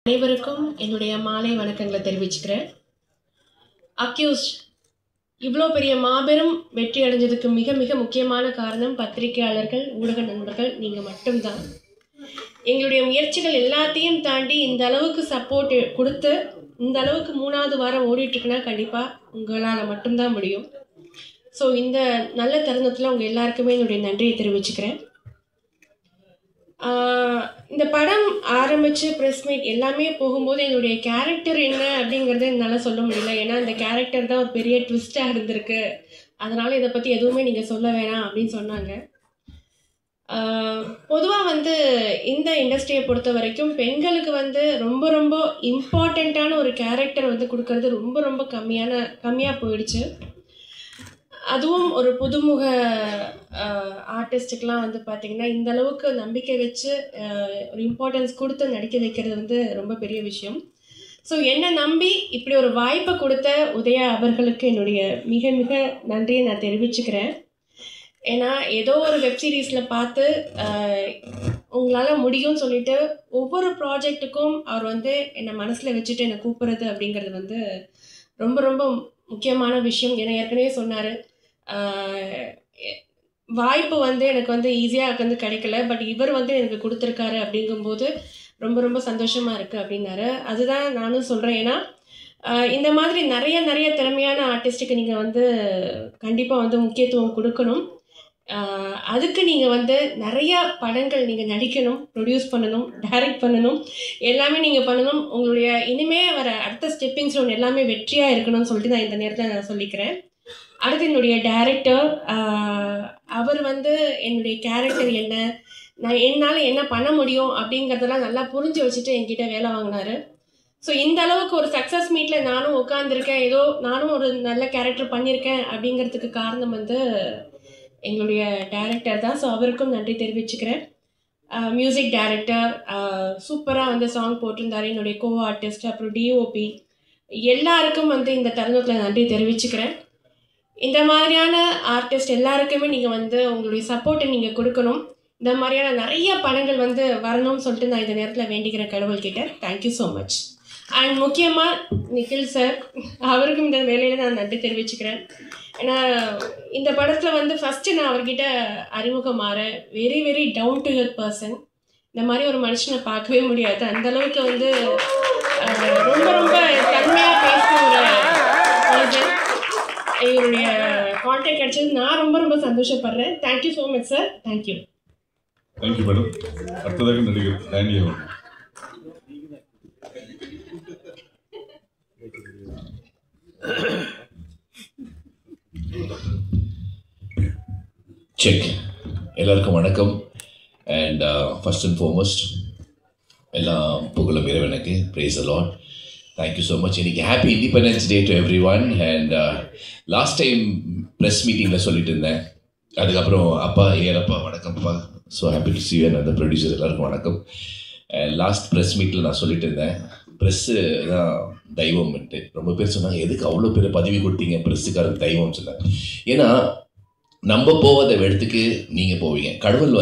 அனைவருக்கும் என்னுடைய மாலை வணக்கங்களை தெரிவிச்சுக்கிறேன். அக்யூஸ்ட் இவ்வளோ பெரிய மாபெரும் வெற்றி அடைஞ்சதுக்கு மிக மிக முக்கியமான காரணம் பத்திரிகையாளர்கள், ஊடக நண்பர்கள், நீங்கள் மட்டும்தான். எங்களுடைய முயற்சிகள் எல்லாத்தையும் தாண்டி இந்த அளவுக்கு சப்போர்ட் கொடுத்து இந்த அளவுக்கு 3வது வாரம் ஓடிட்டுருக்குன்னா கண்டிப்பாக உங்களால் மட்டும்தான் முடியும். ஸோ இந்த நல்ல தருணத்தில் உங்கள் எல்லாருக்குமே என்னுடைய நன்றியை தெரிவிச்சுக்கிறேன். இந்த படம் ஆரம்பித்து ப்ரெஸ் மீட் எல்லாமே போகும்போது என்னுடைய கேரக்டர் என்ன அப்படிங்கிறத என்னால் சொல்ல முடியல. ஏன்னா இந்த கேரக்டர் தான் ஒரு பெரிய ட்விஸ்ட்டாக இருந்திருக்கு, அதனால் இதை பற்றி எதுவுமே நீங்கள் சொல்ல வேணாம் அப்படின்னு சொன்னாங்க. பொதுவாக இந்த இண்டஸ்ட்ரியை பொறுத்த வரைக்கும் பெண்களுக்கு ரொம்ப ரொம்ப இம்பார்ட்டண்ட்டான ஒரு கேரக்டர் கொடுக்கறது ரொம்ப ரொம்ப கம்மியாக போயிடுச்சு. அதுவும் ஒரு புதுமுக ஆர்டிஸ்ட்டுக்கெலாம் பார்த்திங்கன்னா இந்த அளவுக்கு நம்பிக்கை வச்சு ஒரு இம்பார்ட்டன்ஸ் கொடுத்து நடிக்க வைக்கிறது ரொம்ப பெரிய விஷயம். ஸோ என்னை நம்பி இப்படி ஒரு வாய்ப்பை கொடுத்த உதயா அவர்களுக்கு என்னுடைய மிக மிக நன்றியை நான் தெரிவிச்சுக்கிறேன். ஏன்னா ஏதோ ஒரு வெப்சீரிஸில் பார்த்து உங்களால் முடியும்னு சொல்லிட்டு ஒவ்வொரு ப்ராஜெக்ட்டுக்கும் அவர் என்னை மனசில் வச்சுட்டு என்னை கூப்பிட்றது அப்படிங்கிறது ரொம்ப ரொம்ப முக்கியமான விஷயம். ஏன்னா ஏற்கனவே சொன்னார், வாய்ப்பு எனக்கு ஈஸியாக கிடைக்கல, பட் இவர் எனக்கு கொடுத்துருக்காரு அப்படிங்கும்போது ரொம்ப ரொம்ப சந்தோஷமாக இருக்குது அப்படின்னாரு. அதுதான் நானும் சொல்கிறேன். ஏன்னா இந்த மாதிரி நிறைய திறமையான ஆர்டிஸ்ட்டுக்கு நீங்கள் கண்டிப்பாக முக்கியத்துவம் கொடுக்கணும். அதுக்கு நீங்கள் நிறையா படங்கள் நீங்கள் நடிக்கணும், ப்ரொடியூஸ் பண்ணணும், டைரக்ட் பண்ணணும், எல்லாமே நீங்கள் பண்ணணும். உங்களுடைய இனிமே வர அடுத்த ஸ்டெப்பிங் ஸ்டோன் எல்லாமே வெற்றியாக இருக்கணும்னு சொல்லிட்டு நான் இந்த நேரத்தில் நான் சொல்லிக்கிறேன். அடுத்து என்னுடைய டைரக்டர், அவர் என்னுடைய கேரக்டர் என்ன, நான் என்னால் என்ன பண்ண முடியும் அப்படிங்கிறதெல்லாம் நல்லா புரிஞ்சு வச்சுட்டு என்கிட்ட வேலை வாங்கினார். ஸோ இந்த அளவுக்கு ஒரு சக்ஸஸ் மீட்டில் நானும் உட்காந்துருக்கேன், ஏதோ நானும் ஒரு நல்ல கேரக்டர் பண்ணியிருக்கேன் அப்படிங்கிறதுக்கு காரணம் எங்களுடைய டைரக்டர் தான். ஸோ அவருக்கும் நன்றி தெரிவிச்சுக்கிறேன். மியூசிக் டைரக்டர் சூப்பராக சாங் போட்டிருந்தார். என்னுடைய கோ ஆர்டிஸ்ட், அப்புறம் டிஓபி, எல்லாருக்கும் இந்த தருணத்தில் நன்றி தெரிவிச்சுக்கிறேன். இந்த மாதிரியான ஆர்டிஸ்ட் எல்லாருக்குமே நீங்கள் உங்களுடைய சப்போர்ட்டை நீங்கள் கொடுக்கணும். இந்த மாதிரியான நிறைய படங்கள் வரணும்னு சொல்லிட்டு நான் இந்த நேரத்தில் வேண்டிக்கிறேன் கடவுள்கிட்ட. Thank you so much. அண்ட் முக்கியமாக நிகில் சார், அவருக்கும் இந்த வேலையில் நான் நன்றி தெரிவிச்சுக்கிறேன். ஏன்னா இந்த படத்தில் ஃபஸ்ட்டு நான் அவர்கிட்ட அறிமுகமாற very very down to earth person. இந்த மாதிரி ஒரு மனுஷனை பார்க்கவே முடியாது. அந்தளவுக்கு ரொம்ப ரொம்ப தன்மையாக பேசின ஒரு மனுஷன். இவருடைய கான்டாக்ட் கிடைச்சது நான் ரொம்ப ரொம்ப சந்தோஷப்படுறேன். Thank you so much sir. Thank you. Thank you madam. அடுத்ததாக நடிகர் டேனி அவர். செக். எல்லாருக்கும் வணக்கம். அண்ட் ஃபர்ஸ்ட் அண்ட் ஃபார்மோஸ்ட் எல்லாம் புகழும் இறைவனுக்கு. Praise the lord. Thank you so much. இன்னைக்கு happy Independence Day to everyone. And last time press மீட்டிங்கில் சொல்லிட்டு இருந்தேன். அதுக்கப்புறம் அப்பா ஏறப்பா வணக்கம்ப்பா, so happy to see you and அந்த ப்ரொடியூசர் எல்லாருக்கும் வணக்கம். லாஸ்ட் ப்ரெஸ் மீட்டில் நான் சொல்லிட்டு இருந்தேன், ப்ரெஸ்ஸு தான் தெய்வம்ன்ட்டு. ரொம்ப பேர் சொன்னாங்க, எதுக்கு அவ்வளோ பேர் பதவி கொடுத்தீங்க ப்ரெஸ்ஸுக்காரருக்கு தெய்வம்னு சொன்னாங்க. ஏன்னா நம்ம போவத இடத்துக்கு நீங்கள் போவீங்க. கடவுள்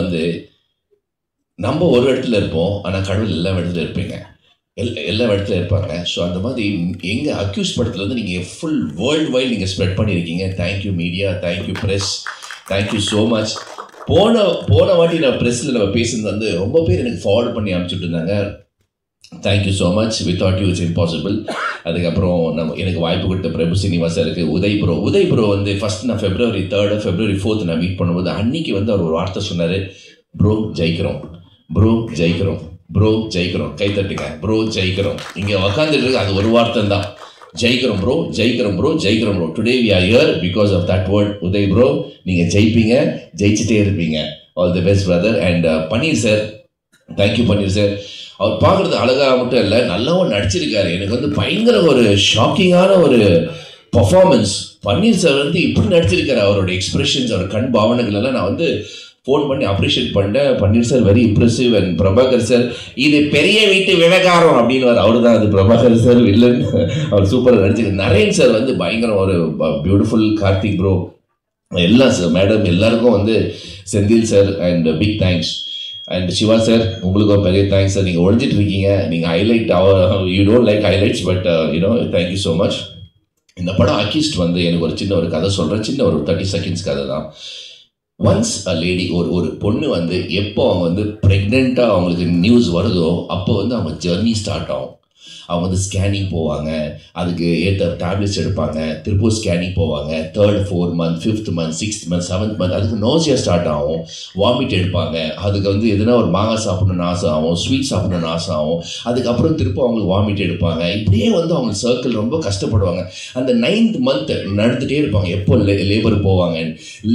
நம்ம ஒரு இடத்துல இருப்போம், ஆனால் கடவுள் எல்லா இடத்துல இருப்பீங்க, எல்லா இடத்துல இருப்பாங்க. ஸோ அந்த மாதிரி எங்கள் அக்யூஸ் படத்தில் நீங்கள் ஃபுல் வேர்ல்டு வைட் நீங்கள் ஸ்ப்ரெட் பண்ணியிருக்கீங்க. Thank you media, thank you press, thank you so much. போன வாட்டி நான் ப்ரெஸ்ஸில் நம்ம பேசுனது ரொம்ப பேர் எனக்கு ஃபார்வர்ட் பண்ணி அனுப்பிச்சுட்டு இருந்தாங்க. Thank you so much. Without you it's impossible. அதுக்கப்புறம் எனக்கு வாய்ப்பு கொடுத்த பிரபு சீனிவாசா இருக்குது, உதய் ப்ரோ ஃபஸ்ட் நான் February 3rd February 4th நான் மீட் பண்ணும்போது அன்றைக்கி அவர் ஒரு வார்த்தை சொன்னார், ப்ரோ ஜெயிக்கிறோம், ப்ரோ ஜெயிக்கிறோம், ப்ரோ ஜெயிக்கிறோம், கை தட்டுங்க, ப்ரோ ஜெயிக்கிறோம். இங்கே உக்காந்துட்டு இருக்கு அது ஒரு வார்த்தை தான், ஜெயிக்கிறோம் ப்ரோ, ஜெயிக்கிறோம் ப்ரோ, ஜெயிக்கிறோம் bro. Today we are here because of that word. Uday bro, நீங்கள் ஜெயிப்பீங்க, ஜெயிச்சுட்டே இருப்பீங்க. All the best brother. And Panneer sir, thank you Panneer sir. அவர் பார்க்குறது அழகாக மட்டும் இல்லை, நல்லாவும் நடிச்சிருக்காரு. எனக்கு பயங்கர ஒரு ஷாக்கிங்கான ஒரு பர்ஃபார்மன்ஸ். பன்னீர் சார் இப்படி நடிச்சிருக்காரு. அவரோட எக்ஸ்பிரஷன்ஸ், அவர் கண் பாவனைகள் எல்லாம் நான் ஃபோன் பண்ணி அப்ரிஷியேட் பண்ணேன். Panneer sir very impressive. And Prabhakar sir, இது பெரிய வீட்டு விவகாரம் அப்படின்னு அவர் தான் அது பிரபாகர் சார் வில்லன். அவர் சூப்பராக நடிச்சிருக்காரு. நரேன் சார் பயங்கரம் ஒரு பியூட்டிஃபுல். கார்த்திக் ப்ரோ, எல்லாம் சார் மேடம் எல்லாருக்கும் Senthil sir and big thanks. And Siva sir உங்களுக்கு ஒரு பெரிய தேங்க்ஸ் சார். நீங்கள் ஒழிஞ்சிட்டு இருக்கீங்க, நீங்கள் highlight you don't like highlights but you know thank you so much. இந்த படம் அக்யூஸ்ட் வந்து எனக்கு ஒரு கதை சொல்கிறேன், சின்ன ஒரு 30 செகண்ட்ஸ் கதை தான். ஒன்ஸ் அ லேடி ஒரு பொண்ணு வந்து எப்போ அவங்க வந்து ப்ரெக்னெண்ட்டாக அவங்களுக்கு நியூஸ் வருதோ அப்போ வந்து அவங்க ஜெர்னி ஸ்டார்ட் ஆகும். அவங்க வந்து ஸ்கேனிங் போவாங்க, அதுக்கு ஏற்ற டேப்லெட்ஸ் எடுப்பாங்க, திருப்பூர் ஸ்கேனிங் போவாங்க, 3rd 4th month 5th month 6th month 7th month அதுக்கு நோசியா ஸ்டார்ட் ஆகும், வாமிட் எடுப்பாங்க, அதுக்கு வந்து எதுனா ஒரு மாங்காய் சாப்பிடணும்னு ஆசை ஆகும், ஸ்வீட் சாப்பிடணும்னு ஆசை ஆகும், அதுக்கப்புறம் திருப்ப அவங்களுக்கு வாமிட் எடுப்பாங்க. இப்படியே வந்து அவங்க சர்க்கிள் ரொம்ப கஷ்டப்படுவாங்க. அந்த 9th month நடந்துகிட்டே இருப்பாங்க, எப்போ லேபர் போவாங்க.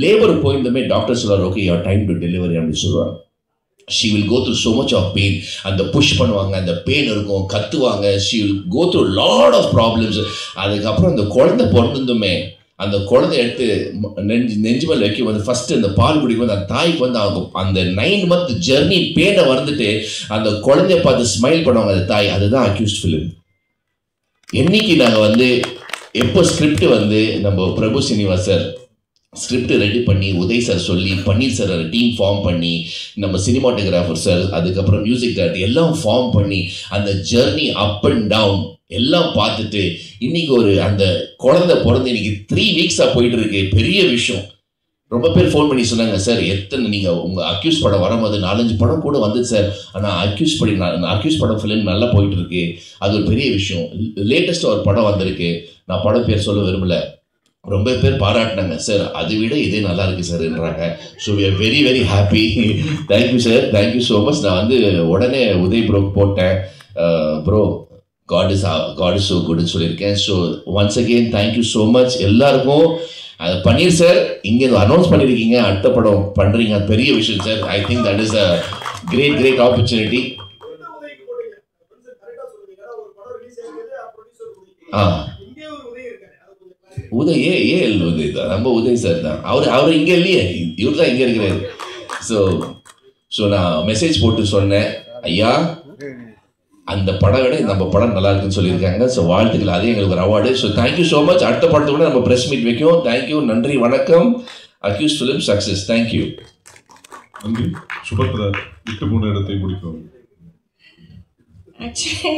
லேபர் போயிருந்தமே டாக்டர் சொல்லுவார், okay your time to delivery அப்படின்னு சொல்லுவாங்க. she will go through so much of pain. அந்த புஷ் பண்ணுவாங்க, அந்த பெயின் இருக்கும், கத்துவாங்க, she will go through lot of problems. அதுக்கப்புறம் அந்த குழந்தை பிறந்துமே அந்த குழந்தை எடுத்து நெஞ்சு மேலே வைக்க வந்து ஃபர்ஸ்ட் அந்த பால் குடிக்கும் போது அந்த தாய்க்கு வந்து அவங்க அந்த 9 month ஜெர்னி பெயினை வந்துட்டு அந்த குழந்தைய பார்த்து ஸ்மைல் பண்ணுவாங்க அந்த தாய். அதுதான் அக்யூஸ்ட் ஃபிலிம். என்னைக்கு நாங்கள் வந்து எப்போ ஸ்கிரிப்ட் வந்து நம்ம பிரபு சீனிவாஸ் சார் ஸ்கிரிப்ட் ரெடி பண்ணி உதய் சார் சொல்லி பன்னீர் சார் டீம் ஃபார்ம் பண்ணி நம்ம சினிமாட்டோகிராஃபர் சார் அதுக்கப்புறம் மியூசிக் டைரக்டர் எல்லாம் ஃபார்ம் பண்ணி அந்த ஜெர்னி அப் அண்ட் டவுன் எல்லாம் பார்த்துட்டு இன்னைக்கு ஒரு அந்த குழந்தை பிறந்து இன்னைக்கு 3 weeks போயிட்டு இருக்கு. பெரிய விஷயம். ரொம்ப பேர் ஃபோன் பண்ணி சொன்னாங்க, சார் எத்தனை நீங்கள் உங்கள் அக்யூஸ் படம் வரும்போது 4-5 படம் கூட வந்தது சார், ஆனால் அக்யூஸ் படம் ஃபிலிம் நல்லா போயிட்டு இருக்கு, அது ஒரு பெரிய விஷயம். லேட்டஸ்ட்டாக ஒரு படம் வந்திருக்கு, நான் படம் பேர் சொல்ல விரும்பல, ரொம்ப பேர் பாராட்டினாங்க, சார் அதை விட இதே நல்லா இருக்கு சார்ன்றாங்க. So we are very very happy. Thank you sir, thank you so much. நான் வந்து உடனே உதய் ப்ரோக்கு போட்டேன், ப்ரோ காட் இஸ் ஸோ குட்னு சொல்லியிருக்கேன். So once again thank you so much எல்லாருக்கும். அது பன்னீர் சார் இங்கே அனௌன்ஸ் பண்ணியிருக்கீங்க, அடுத்த படம் பண்ணுறீங்க, அது பெரிய விஷயம் sir. I think that is a great opportunity. Uday Uday தான், நம்ம உதய் சார் தான். அவர் இங்கே இல்லையே, இவர் தான் இங்கே இருக்கிறாரு. ஸோ நான் மெசேஜ் போட்டு சொன்னேன், ஐயா அந்த படம் விட நம்ம படம் நல்லா இருக்குன்னு சொல்லியிருக்காங்க. ஸோ வாழ்த்துக்கள், அதே எங்களுக்கு ஒரு award. So thank you so much. அடுத்த படத்தை கூட நம்ம ப்ரெஸ் மீட் வைக்கும். தேங்க்யூ, நன்றி, வணக்கம். Accuse film success. தேங்க்யூ. நன்றி. சுபத்ரா விட்டு போன இடத்தை முடிக்கும். ஆக்சுவலி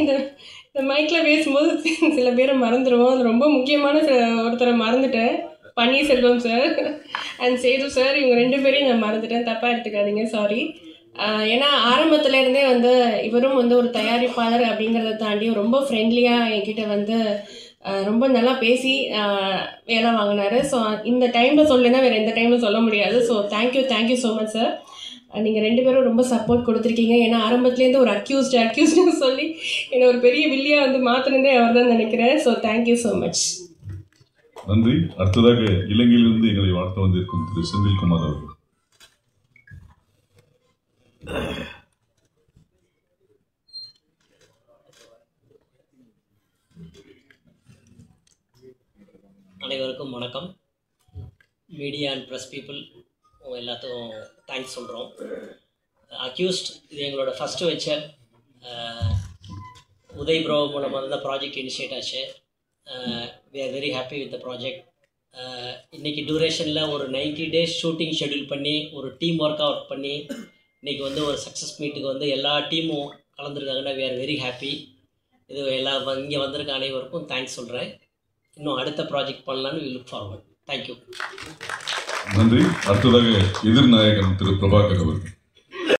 இந்த மைக்கில் பேசும்போது சில பேரை மறந்துடுவோம். அது ரொம்ப முக்கியமான ஒருத்தரை மறந்துட்டேன், Panneerselvam sir and Sethu sir. இவங்க 2 பேரையும் நான் மறந்துட்டேன், தப்பாக எடுத்துக்காதீங்க, சாரி. ஏன்னா ஆரம்பத்துலேருந்தே வந்து இவரும் வந்து ஒரு தயாரிப்பாளர் அப்படிங்கிறத தாண்டி ரொம்ப ஃப்ரெண்ட்லியாக என்கிட்ட வந்து ரொம்ப நல்லா பேசி வேலை வாங்கினார். ஸோ இந்த டைமில் சொல்லலைன்னா வேறு எந்த டைமில் சொல்ல முடியாது. So thank you so much sir. நீங்கள் 2 பேரும் ரொம்ப சப்போர்ட் கொடுத்துருக்கீங்க. ஏன்னா ஆரம்பத்துலேருந்து ஒரு அக்யூஸ்ட்னு சொல்லி என்னை ஒரு பெரிய வில்லியாக வந்து மாற்றினதே அவர் தான் நினைக்கிறேன். So thank you so much. நன்றி. அடுத்ததாக இலங்கையிலிருந்து எங்களை வாழ்த்து வந்திருக்கும் திரு செந்தில்குமார் அவர்கள். அனைவருக்கும் வணக்கம். மீடியா அண்ட் ப்ரெஸ் பீப்புள் எல்லாத்துக்கும் தேங்க்ஸ் சொல்கிறோம். அக்யூஸ்ட் இது எங்களோட ஃபஸ்ட்டு வெஞ்சர். உதய் ப்ரோ மூலமாக தான் ப்ராஜெக்ட் இனிஷியேட் ஆச்சு. We are very happy with the project. இன்றைக்கி டூரேஷனில் ஒரு 90 days ஷூட்டிங் ஷெட்யூல் பண்ணி ஒரு டீம் ஒர்க் பண்ணி இன்றைக்கி வந்து ஒரு சக்ஸஸ் மீட்டுக்கு வந்து எல்லா டீமும் கலந்துருக்காங்கன்னா வி ஆர் வெரி ஹாப்பி. இது இங்கே வந்திருக்க அனைவருக்கும் தேங்க்ஸ் சொல்கிறேன். இன்னும் அடுத்த ப்ராஜெக்ட் பண்ணலான்னு வி லுக் ஃபார்வர்ட். தேங்க்யூ. நன்றி. அடுத்ததாக எதிர்நாயகன் திரு பிரபாகர் அவர்கள்.